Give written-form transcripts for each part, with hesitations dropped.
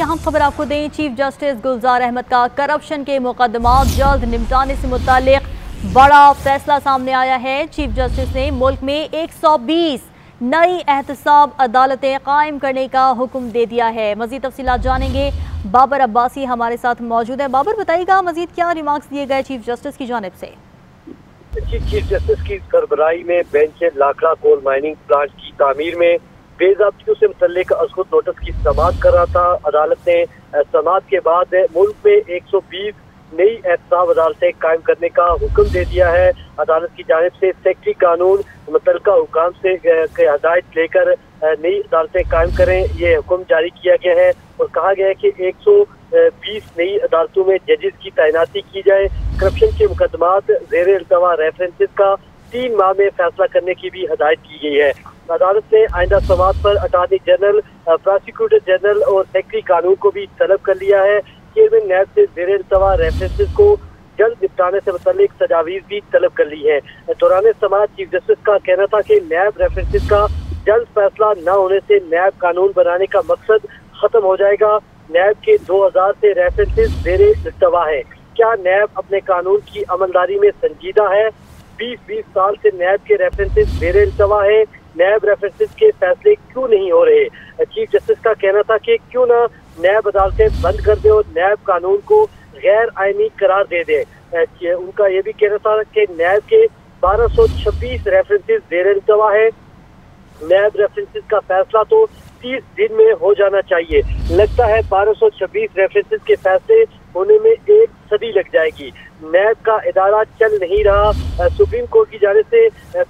यहाँ खबर आपको दें, चीफ जस्टिस गुलजार अहमद का करप्शन के मुकदमात जल्द निपटाने से मुतालिक बड़ा फैसला सामने आया है। चीफ जस्टिस ने मुल्क में 120 नई एहतसाब अदालतें कायम करने का हुक्म दे दिया है। मजीद तफसीलात जानेंगे, बाबर अब्बासी हमारे साथ मौजूद है। बाबर, बताइएगा मजीद क्या रिमार्क्स दिए गए चीफ जस्टिस की जानिब से? चीफ जस्टिस की सरबराही में बेंच लाखड़ा कोल माइनिंग प्लांट की तामीर में बेज़ाब्तियों से मुतल्लिक अज़खुद नोटिस की समाअत कर रहा था। अदालत ने समाअत के बाद मुल्क में 120 नई एहतसाब अदालतें कायम करने का हुक्म दे दिया है। अदालत की जानिब से सेक्रेटरी कानून मुतल्लिका हुकाम से हदायत लेकर नई अदालतें कायम करें, ये हुक्म जारी किया गया है और कहा गया है कि 120 नई अदालतों में जजेस की तैनाती की जाए। करप्शन के मुकदमात ज़ेर इल्तवा रेफरेंसेस का 3 माह में फैसला करने की भी हदायत की गई है। अदालत ने आइंदा समाअत पर अटॉर्नी जनरल, प्रोसिक्यूटर जनरल और सेक्रेटरी कानून को भी तलब कर लिया है। चेयरमैन नैब से ज़ेर इल्तवा रेफरेंसेस को जल्द निपटाने से मुतालिक तजावीज़ भी तलब कर ली है। दौरान समाअत चीफ जस्टिस का कहना था कि नैब रेफरेंसेस का जल्द फैसला न होने से नैब कानून बनाने का मकसद खत्म हो जाएगा। नैब के 2000 से रेफरेंसेस ज़ेर इल्तवा है। क्या नैब अपने कानून की अमलदारी में संजीदा है? 20 साल से नैब के रेफरेंसेस ज़ेर इल्तवा है। नैब रेफरेंसेस के फैसले क्यों नहीं हो रहे? चीफ जस्टिस का कहना था कि क्यों ना नैब अदालतें बंद कर दे और नैब कानून को गैर आईनी करार दे दे। उनका ये भी कहना था कि नैब के 1226 रेफरेंसेस ज़ेर इल्तवा है। नैब रेफरेंसेस का फैसला तो 30 दिन में हो जाना चाहिए। लगता है 1226 रेफरेंसेस के फैसले होने में 1 सदी लग जाएगी। नैब का इदारा चल नहीं रहा। सुप्रीम कोर्ट की जानिब से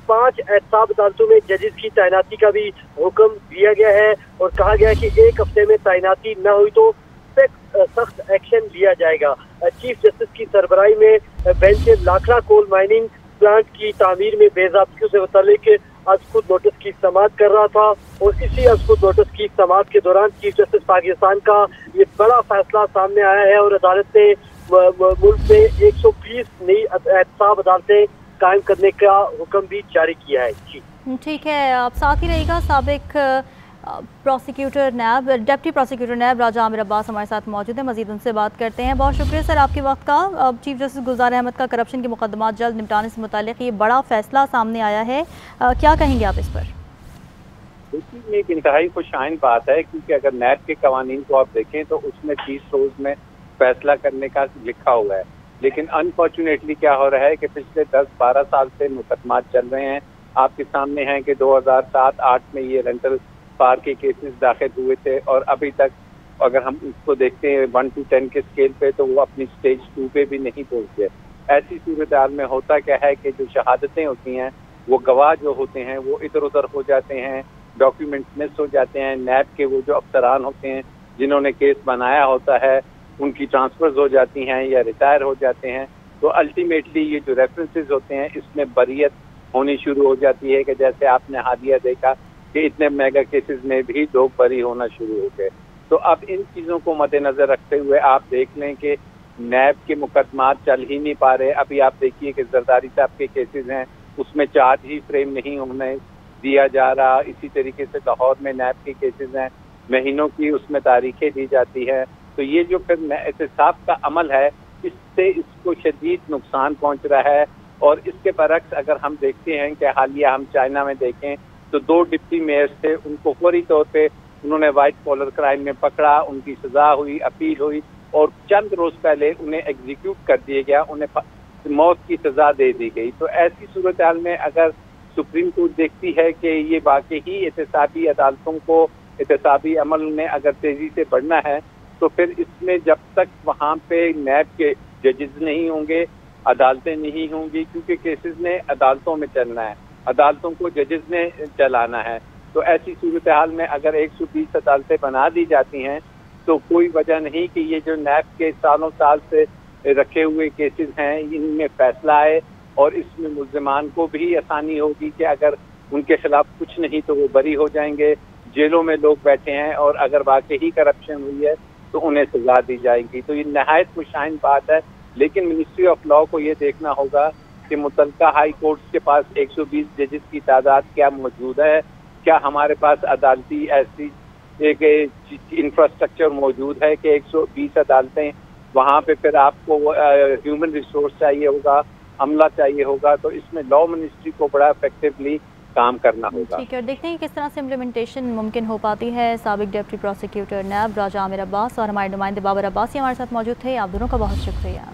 5 एहतसाब अदालतों में जजेस की तैनाती का भी हुक्म दिया गया है और कहा गया है कि 1 हफ्ते में तैनाती न हुई तो सख्त एक्शन लिया जाएगा। चीफ जस्टिस की सरबराही में बेंच लाखड़ा कोल माइनिंग प्लांट की तामीर में बेज़ाब्तियों से मुतालिक अज़खुद नोटिस की समाअत कर रहा था और इसी अज़खुद नोटिस की समाअत के दौरान चीफ जस्टिस पाकिस्तान का ये बड़ा फैसला सामने आया है और अदालत ने मुल्क में 120 नई एहतसाब अदालतें कायम करने का हुक्म भी जारी किया है। जी ठीक है, आप साथ ही रहेगा। साबिक प्रोसिक्यूटर नैब, डिप्टी प्रोसिक्यूटर नैब राजा आमिर अब्बास हमारे साथ मौजूद है, मजीद उनसे बात करते हैं। बहुत शुक्रिया सर आपके वक्त का। चीफ जस्टिस गुलजार अहमद का करप्शन के मुकदमात जल्द निपटाने से मुतालिक ये बड़ा फैसला सामने आया है, क्या कहेंगे आप इस पर? देखिए, एक इंतहाई खुशाइन बात है क्योंकि अगर नैब के कवानीन को आप देखें तो उसमें 30 रोज में फैसला करने का लिखा हुआ है, लेकिन अनफॉर्चुनेटली क्या हो रहा है कि पिछले 10-12 साल से मुकदमात चल रहे हैं। आपके सामने हैं कि 2007-8 में ये रेंटल पार के केसेस दाखिल हुए थे और अभी तक अगर हम इसको देखते हैं 1 to 10 के स्केल पे तो वो अपनी स्टेज 2 पे भी नहीं पहुंचे। ऐसी सूरत हाल में होता क्या है कि जो शहादतें होती हैं वो गवाह जो होते हैं वो इधर उधर हो जाते हैं, डॉक्यूमेंट्स मिस हो जाते हैं। नैब के वो जो अफसरान होते हैं जिन्होंने केस बनाया होता है उनकी ट्रांसफर्स हो जाती हैं या रिटायर हो जाते हैं, तो अल्टीमेटली ये जो रेफरेंसेस होते हैं इसमें बरियत होनी शुरू हो जाती है कि जैसे आपने हालिया देखा कि इतने मेगा केसेस में भी लोग बरी होना शुरू हो गए। तो अब इन चीज़ों को मद्देनजर रखते हुए आप देख लें कि नैब के मुकदमात चल ही नहीं पा रहे। अभी आप देखिए कि जरदारी साहब के केसेस हैं उसमें चार्ज ही फ्रेम नहीं होने दिया जा रहा। इसी तरीके से लाहौर में नैब के केसेस हैं, महीनों की उसमें तारीखें दी जाती हैं। तो ये जो फिर एहतसाब का अमल है इससे इसको शदीद नुकसान पहुंच रहा है। और इसके बरक्स अगर हम देखते हैं कि हालिया हम चाइना में देखें तो 2 डिप्टी मेयर्स थे, उनको फौरी तौर पे उन्होंने वाइट कॉलर क्राइम में पकड़ा, उनकी सजा हुई, अपील हुई और चंद रोज पहले उन्हें एग्जीक्यूट कर दिया गया, उन्हें मौत की सजा दे दी गई। तो ऐसी सूरत हाल में अगर सुप्रीम कोर्ट देखती है कि ये वाकई ही एहतसाबी अदालतों को एहतसाबी अमल में अगर तेजी से बढ़ना है तो फिर इसमें जब तक वहाँ पे नैब के जजेस नहीं होंगे, अदालतें नहीं होंगी, क्योंकि केसेस ने अदालतों में चलना है, अदालतों को जजेस ने चलाना है। तो ऐसी सूरत हाल में अगर 120 अदालतें बना दी जाती हैं तो कोई वजह नहीं कि ये जो नैब के सालों साल से रखे हुए केसेस हैं इनमें फैसला आए और इसमें मुल्ज़िमान को भी आसानी होगी कि अगर उनके खिलाफ कुछ नहीं तो वो बरी हो जाएंगे। जेलों में लोग बैठे हैं और अगर वाकई ही करप्शन हुई है तो उन्हें सजा दी जाएगी। तो ये नहायत खुशाइन बात है, लेकिन मिनिस्ट्री ऑफ लॉ को ये देखना होगा कि मुतल्लिका हाई कोर्ट के पास 120 जजेस की तादाद क्या मौजूद है, क्या हमारे पास अदालती ऐसी एक इंफ्रास्ट्रक्चर मौजूद है कि 120 अदालतें, वहाँ पे फिर आपको ह्यूमन रिसोर्स चाहिए होगा, अमला चाहिए होगा, तो इसमें लॉ मिनिस्ट्री को बड़ा इफेक्टिवली काम करना होगा। ठीक है, और देखते हैं किस तरह से इम्प्लीमेंटेशन मुमकिन हो पाती है। साबिक डिप्टी प्रोसिक्यूटर नैब राजा आमिर अब्बास और हमारे नुमाइंदे बाबर अब्बासी हमारे साथ मौजूद थे। आप दोनों का बहुत शुक्रिया।